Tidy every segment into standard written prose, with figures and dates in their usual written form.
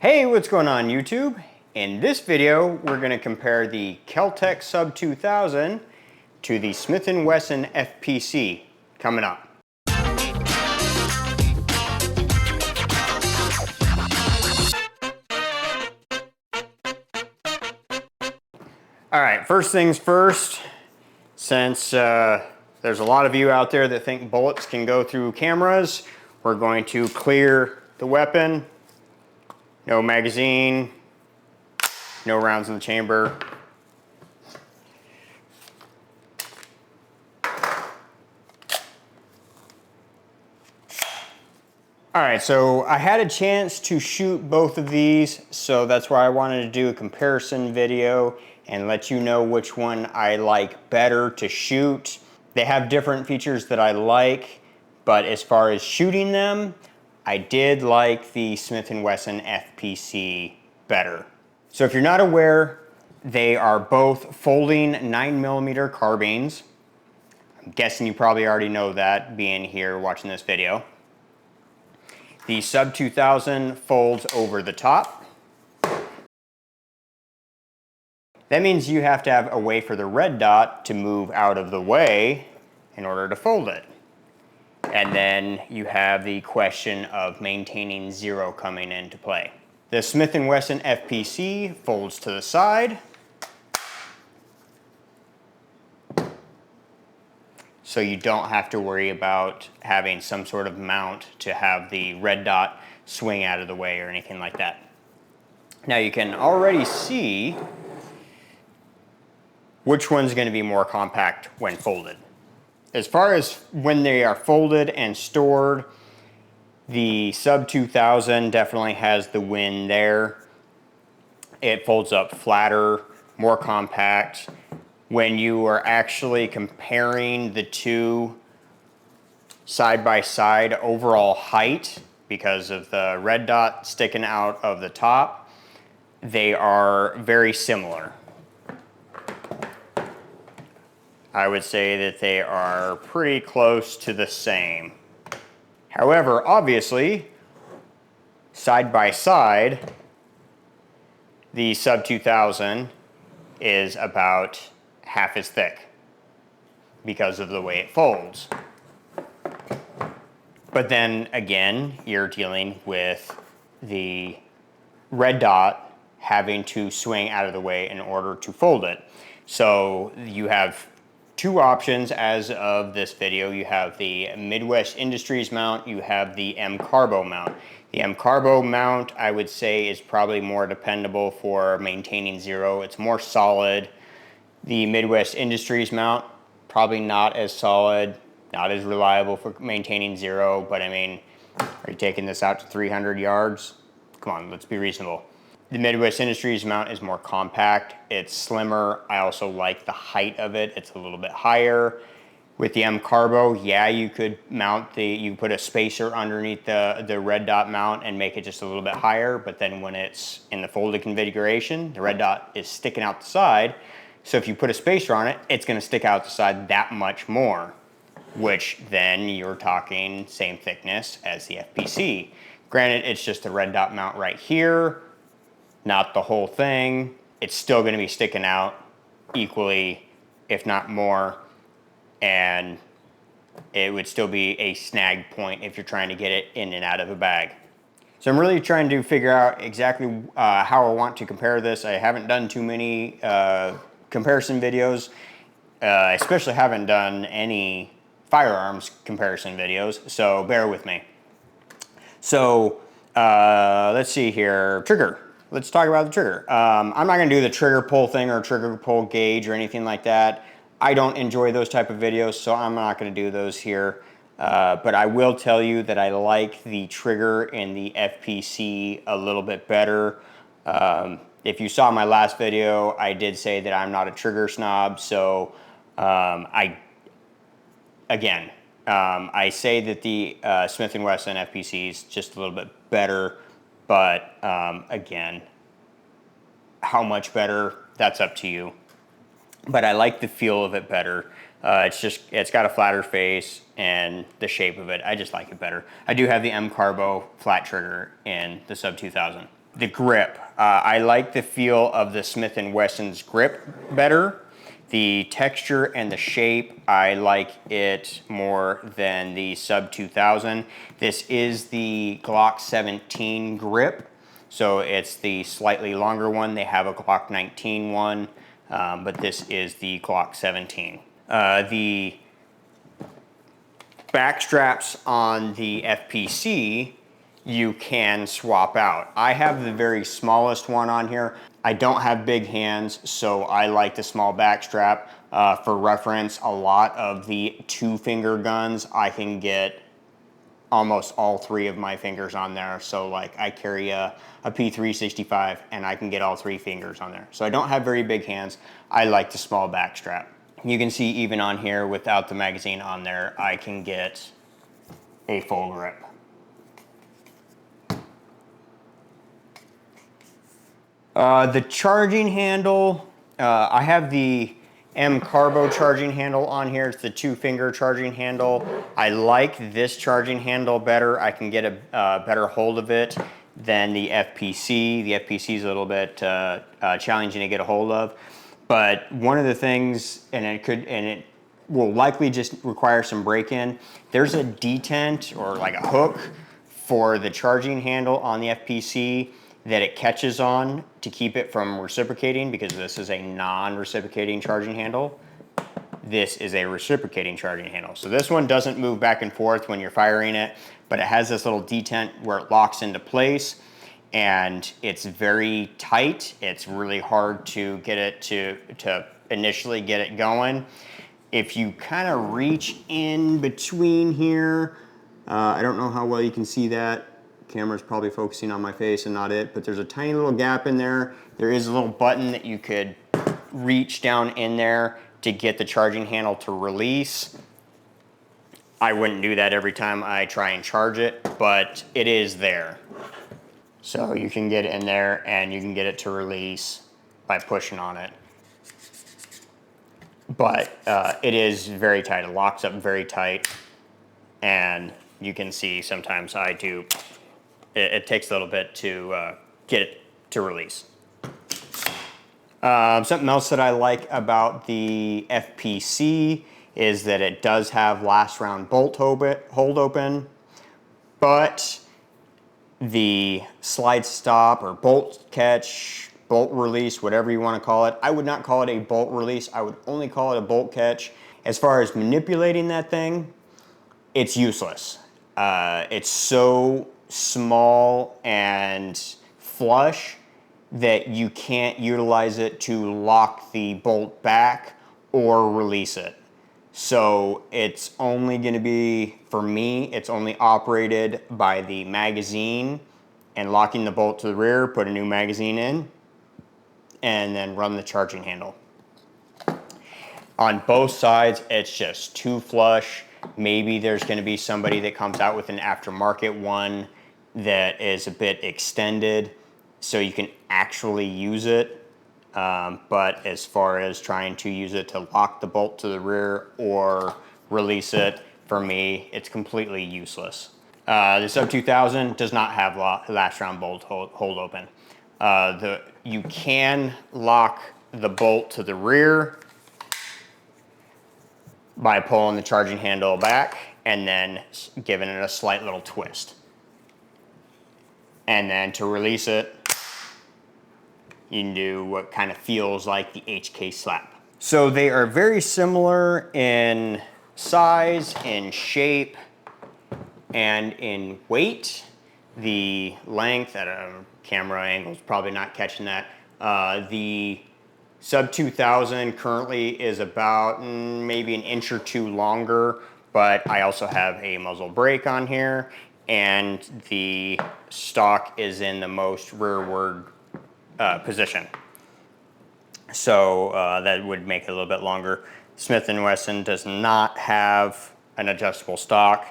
Hey, what's going on YouTube? In this video, we're going to compare the Kel-Tec Sub-2000 to the Smith & Wesson FPC coming up. All right, first things first, since there's a lot of you out there that think bullets can go through cameras, we're going to clear the weapon. No magazine, no rounds in the chamber. All right, so I had a chance to shoot both of these, so that's why I wanted to do a comparison video and let you know which one I like better to shoot. They have different features that I like, but as far as shooting them, I did like the Smith & Wesson FPC better. So if you're not aware, they are both folding 9mm carbines. I'm guessing you probably already know that, being here watching this video. The Sub-2000 folds over the top. That means you have to have a way for the red dot to move out of the way in order to fold it. And then you have the question of maintaining zero coming into play. The Smith & Wesson FPC folds to the side. So you don't have to worry about having some sort of mount to have the red dot swing out of the way or anything like that. Now you can already see which one's going to be more compact when folded. As far as when they are folded and stored, the Sub-2000 definitely has the win there. It folds up flatter, more compact. When you are actually comparing the two side by side overall height, because of the red dot sticking out of the top, they are very similar. I would say that they are pretty close to the same. However, obviously, side by side, the Sub-2000 is about half as thick because of the way it folds. But then again, you're dealing with the red dot having to swing out of the way in order to fold it. So you have two options as of this video. You have the Midwest Industries mount, you have the M-Carbo mount. The M-Carbo mount, I would say, is probably more dependable for maintaining zero. It's more solid. The Midwest Industries mount, probably not as solid, not as reliable for maintaining zero, but I mean, are you taking this out to 300 yards? Come on, let's be reasonable. The Midwest Industries mount is more compact, it's slimmer. I also like the height of it, it's a little bit higher. With the M-Carbo, yeah, you could mount you put a spacer underneath the red dot mount and make it just a little bit higher, but then when it's in the folded configuration, the red dot is sticking out the side. So if you put a spacer on it, it's gonna stick out the side that much more, which then you're talking same thickness as the FPC. Granted, it's just the red dot mount right here, not the whole thing. It's still gonna be sticking out equally, if not more, and it would still be a snag point if you're trying to get it in and out of a bag. So I'm really trying to figure out exactly how I want to compare this. I haven't done too many comparison videos, especially haven't done any firearms comparison videos, so bear with me. So let's see here, trigger. Let's talk about the trigger. I'm not gonna do the trigger pull thing or trigger pull gauge or anything like that. I don't enjoy those type of videos, so I'm not gonna do those here. But I will tell you that I like the trigger in the FPC a little bit better. If you saw my last video, I did say that I'm not a trigger snob, so I say that the Smith & Wesson FPC is just a little bit better, but again, how much better, that's up to you. But I like the feel of it better. It's got a flatter face and the shape of it, I just like it better. I do have the M-Carbo flat trigger in the Sub-2000. The grip. I like the feel of the Smith & Wesson's grip better. The texture and the shape, I like it more than the Sub-2000. This is the Glock 17 grip, so it's the slightly longer one. They have a Glock 19 one, but this is the Glock 17. The back straps on the FPC, you can swap out. I have the very smallest one on here. I don't have big hands, so I like the small back strap. For reference, a lot of the 2-finger guns, I can get almost all 3 of my fingers on there. So like I carry a P365 and I can get all 3 fingers on there. So I don't have very big hands. I like the small back strap. You can see even on here without the magazine on there, I can get a full grip. The charging handle, I have the M Carbo charging handle on here. It's the 2-finger charging handle. I like this charging handle better. I can get a better hold of it than the FPC. The FPC is a little bit challenging to get a hold of. But one of the things, and it will likely just require some break-in, there's a detent or like a hook for the charging handle on the FPC that it catches on to keep it from reciprocating, because this is a non-reciprocating charging handle. This is a reciprocating charging handle. So this one doesn't move back and forth when you're firing it, but it has this little detent where it locks into place, and it's very tight. It's really hard to get it to initially get it going. If you kind of reach in between here, I don't know how well you can see that. Camera's probably focusing on my face and not it, but there's a tiny little gap in there. There is a little button that you could reach down in there to get the charging handle to release. I wouldn't do that every time I try and charge it, but it is there. So you can get it in there and you can get it to release by pushing on it. But it is very tight. It locks up very tight, and you can see sometimes I do. It takes a little bit to get it to release. Something else that I like about the FPC is that it does have last round bolt hold open, but the slide stop or bolt catch, bolt release, whatever you want to call it, I would not call it a bolt release. I would only call it a bolt catch. As far as manipulating that thing, it's useless. It's so small and flush that you can't utilize it to lock the bolt back or release it. So it's only going to be, for me, it's only operated by the magazine and locking the bolt to the rear, put a new magazine in, and then run the charging handle. On both sides, it's just too flush. Maybe there's going to be somebody that comes out with an aftermarket one that is a bit extended so you can actually use it. But as far as trying to use it to lock the bolt to the rear or release it, for me, it's completely useless. The Sub-2000 does not have last round bolt hold open. You can lock the bolt to the rear by pulling the charging handle back and then giving it a slight little twist. And then to release it, you can do what kind of feels like the HK slap. So they are very similar in size, in shape, and in weight. The length, camera angle is probably not catching that. The Sub-2000 currently is about maybe an inch or two longer, but I also have a muzzle brake on here, and the stock is in the most rearward position. So that would make it a little bit longer. Smith & Wesson does not have an adjustable stock.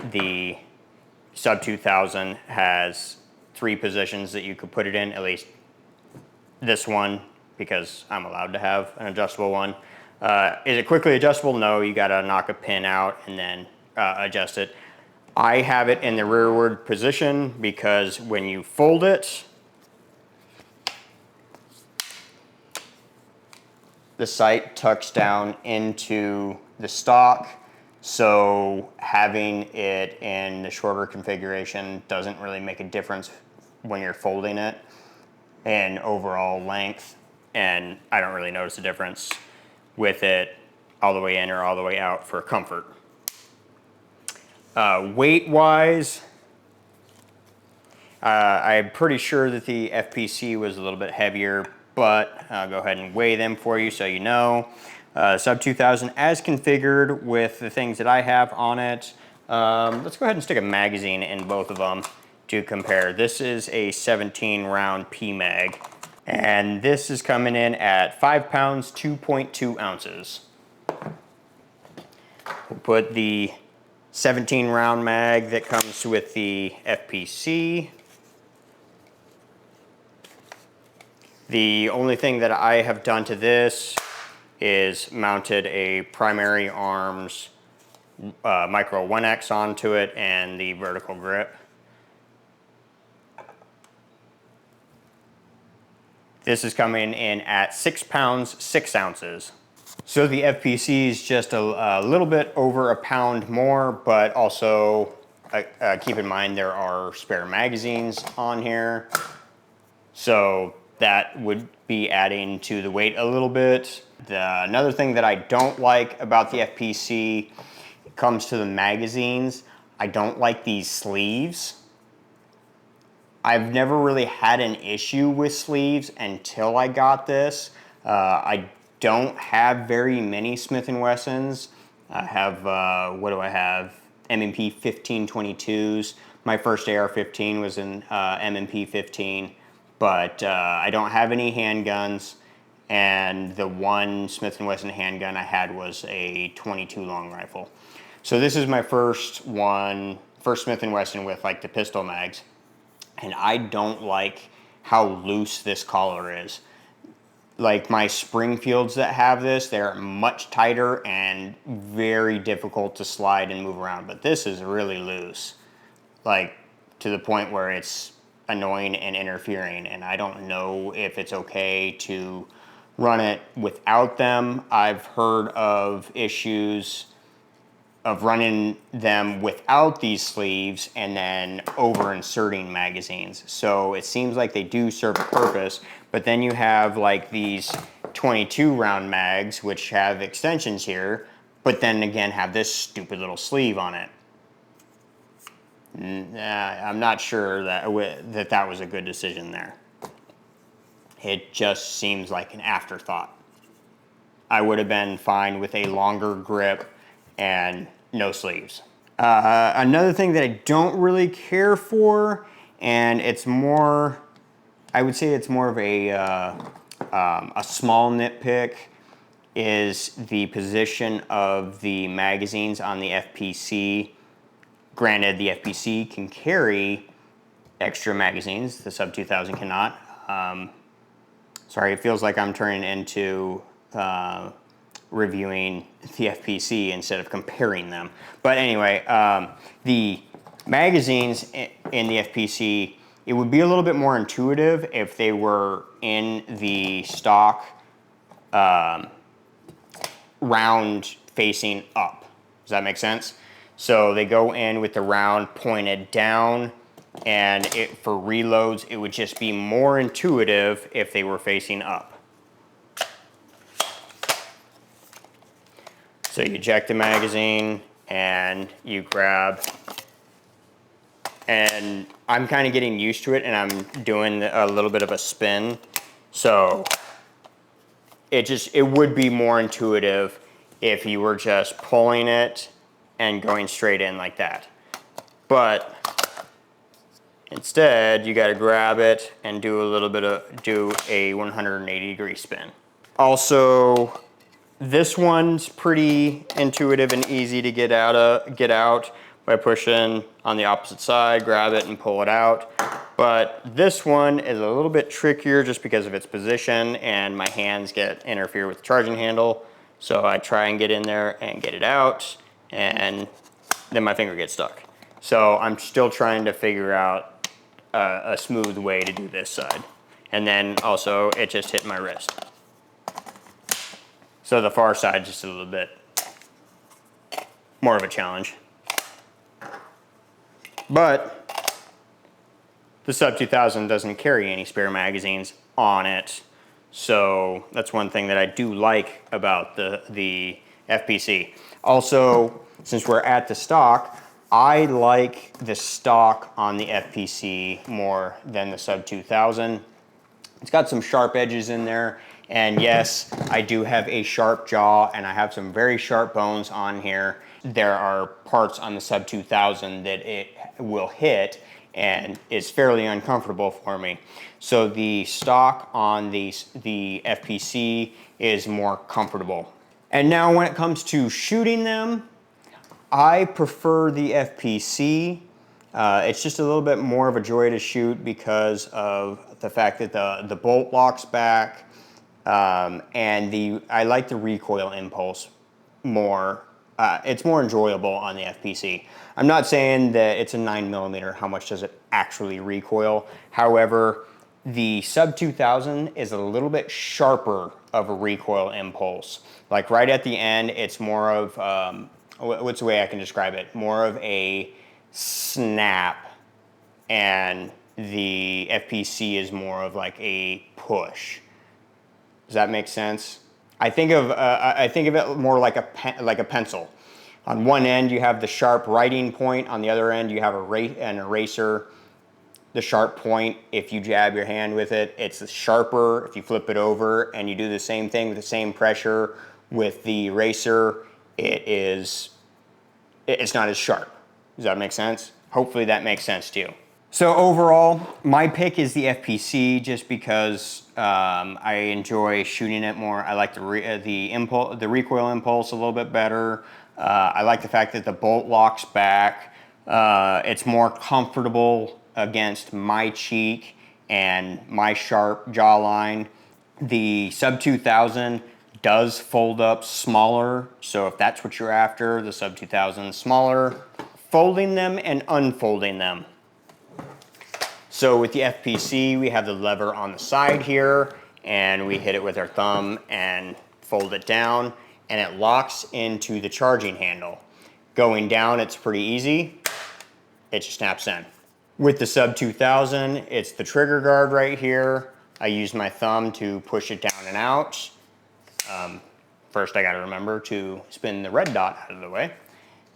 The Sub-2000 has 3 positions that you could put it in, at least this one, because I'm allowed to have an adjustable one. Is it quickly adjustable? No, you gotta knock a pin out and then adjust it. I have it in the rearward position because when you fold it, the sight tucks down into the stock, so having it in the shorter configuration doesn't really make a difference when you're folding it in overall length, and I don't really notice a difference with it all the way in or all the way out for comfort. Weight-wise, I'm pretty sure that the FPC was a little bit heavier, but I'll go ahead and weigh them for you so you know. Sub-2000 as configured with the things that I have on it. Let's go ahead and stick a magazine in both of them to compare. This is a 17 round PMag, and this is coming in at 5 pounds, 2.2 ounces. We'll put the 17 round mag that comes with the FPC. The only thing that I have done to this is mounted a primary arms micro 1X onto it and the vertical grip. This is coming in at 6 pounds, 6 ounces. So the FPC is just a little bit over a pound more, but also keep in mind there are spare magazines on here. So that would be adding to the weight a little bit. Another thing that I don't like about the FPC comes to the magazines. I don't like these sleeves. I've never really had an issue with sleeves until I got this. I don't have very many Smith & Wessons. I have, what do I have? M&P 1522s. My first AR-15 was an M&P 15, but I don't have any handguns, and the one Smith & Wesson handgun I had was a 22 long rifle. So this is my first Smith & Wesson with like the pistol mags, and I don't like how loose this collar is. Like my Springfields that have this, they're much tighter and very difficult to slide and move around, but this is really loose, like to the point where it's annoying and interfering, and I don't know if it's okay to run it without them. I've heard of issues of running them without these sleeves and then over inserting magazines. So it seems like they do serve a purpose, but then you have like these 22 round mags which have extensions here, but then again have this stupid little sleeve on it. I'm not sure that that was a good decision there. It just seems like an afterthought. I would have been fine with a longer grip and no sleeves. Another thing that I don't really care for, and it's more, I would say it's more of a small nitpick, is the position of the magazines on the FPC. Granted, the FPC can carry extra magazines, the Sub-2000 cannot. Sorry, it feels like I'm turning into reviewing the FPC instead of comparing them. But anyway, the magazines in the FPC, it would be a little bit more intuitive if they were in the stock round facing up. Does that make sense? So they go in with the round pointed down, and for reloads, it would just be more intuitive if they were facing up. So you eject the magazine and you grab, and I'm kind of getting used to it and I'm doing a little bit of a spin. So it would be more intuitive if you were just pulling it and going straight in like that. But instead, you got to grab it and do a 180 degree spin. Also, this one's pretty intuitive and easy to get out by pushing on the opposite side, grab it and pull it out. But this one is a little bit trickier just because of its position, and my hands interfere with the charging handle. So I try and get in there and get it out, and then my finger gets stuck. So I'm still trying to figure out a smooth way to do this side. And then also it just hit my wrist. So the far side just a little bit more of a challenge. But the Sub-2000 doesn't carry any spare magazines on it. So that's one thing that I do like about the FPC. Also, since we're at the stock, I like the stock on the FPC more than the Sub-2000. It's got some sharp edges in there, and yes, I do have a sharp jaw and I have some very sharp bones on here. There are parts on the Sub-2000 that it will hit and it's fairly uncomfortable for me. So the stock on the FPC is more comfortable. And now when it comes to shooting them, I prefer the FPC. It's just a little bit more of a joy to shoot because of the fact that the bolt locks back, and I like the recoil impulse more. It's more enjoyable on the FPC. I'm not saying that it's a 9mm, how much does it actually recoil? However, the Sub-2000 is a little bit sharper of a recoil impulse. Like right at the end, it's more of, what's the way I can describe it? More of a snap, and the FPC is more of like a push. Does that make sense? I think of it more like a pencil. On one end you have the sharp writing point. On the other end you have an eraser. The sharp point, if you jab your hand with it, it's sharper. If you flip it over and you do the same thing with the same pressure with the eraser, it's not as sharp. Does that make sense? Hopefully that makes sense to you. So overall, my pick is the FPC just because I enjoy shooting it more. I like the recoil impulse a little bit better. I like the fact that the bolt locks back. It's more comfortable against my cheek and my sharp jawline. The Sub-2000 does fold up smaller, so if that's what you're after, the Sub-2000 is smaller. Folding them and unfolding them. So with the FPC, we have the lever on the side here, and we hit it with our thumb and fold it down, and it locks into the charging handle. Going down, it's pretty easy. It just snaps in. With the Sub-2000, it's the trigger guard right here. I use my thumb to push it down and out. First, I gotta remember to spin the red dot out of the way.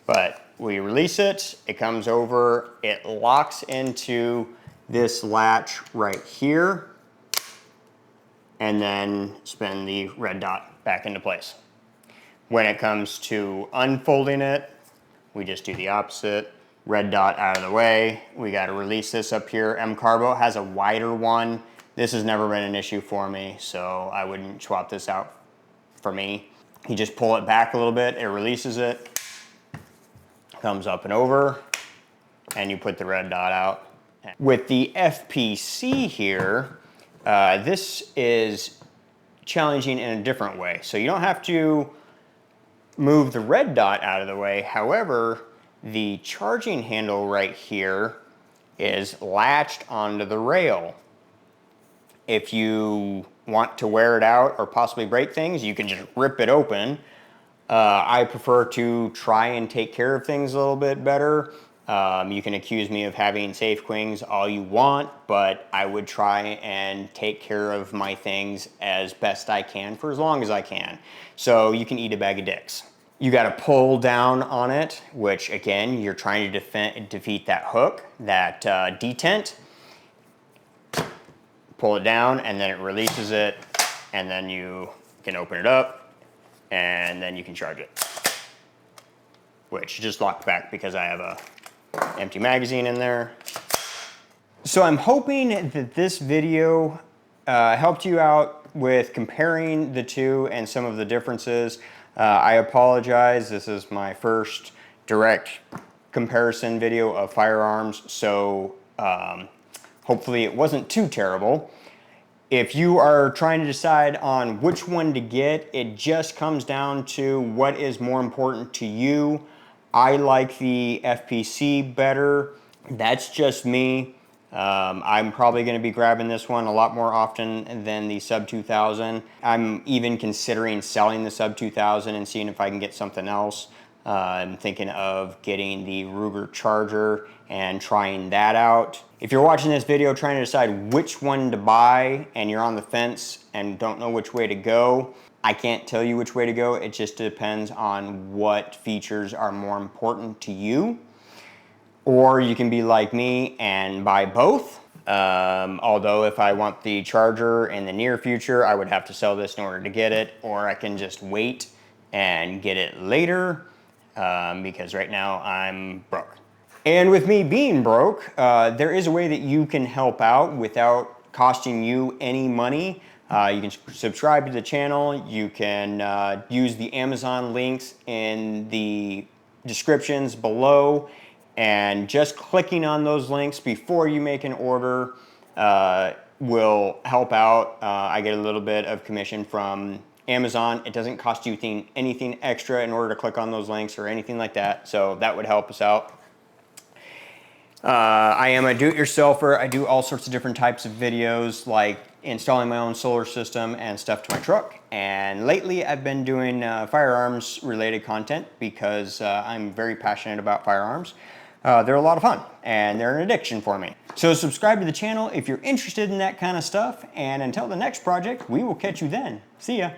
But we release it, it comes over, it locks into this latch right here, and then spin the red dot back into place. When it comes to unfolding it, we just do the opposite. Red dot out of the way. We got to release this up here. M-Carbo has a wider one. This has never been an issue for me, so I wouldn't swap this out for me. You just pull it back a little bit, it releases it, comes up and over, and you put the red dot out. With the FPC here, this is challenging in a different way. So you don't have to move the red dot out of the way. However, the charging handle right here is latched onto the rail. If you want to wear it out or possibly break things, you can just rip it open. I prefer to try and take care of things a little bit better. You can accuse me of having safe quings all you want, but I would try and take care of my things as best I can for as long as I can. So you can eat a bag of dicks. You got to pull down on it, which again, you're trying to defeat that hook, that detent. Pull it down and then it releases it, and then you can open it up and then you can charge it. Which just locked back because I have a empty magazine in there. So I'm hoping that this video helped you out with comparing the two and some of the differences. I apologize, this is my first direct comparison video of firearms, so hopefully it wasn't too terrible. If you are trying to decide on which one to get, it just comes down to what is more important to you. I like the FPC better. That's just me. I'm probably going to be grabbing this one a lot more often than the Sub-2000. I'm even considering selling the Sub-2000 and seeing if I can get something else. I'm thinking of getting the Ruger Charger and trying that out. If you're watching this video trying to decide which one to buy and you're on the fence and don't know which way to go, I can't tell you which way to go. It just depends on what features are more important to you. Or you can be like me and buy both. Although if I want the Charger in the near future, I would have to sell this in order to get it, or I can just wait and get it later, because right now I'm broke. And with me being broke, there is a way that you can help out without costing you any money. You can subscribe to the channel. You can use the Amazon links in the descriptions below. And just clicking on those links before you make an order will help out. I get a little bit of commission from Amazon. It doesn't cost you anything extra in order to click on those links or anything like that. So that would help us out. I am a do-it-yourselfer. I do all sorts of different types of videos, like installing my own solar system and stuff to my truck. And lately I've been doing firearms related content because I'm very passionate about firearms. They're a lot of fun and they're an addiction for me. So subscribe to the channel if you're interested in that kind of stuff. And until the next project, we will catch you then. See ya.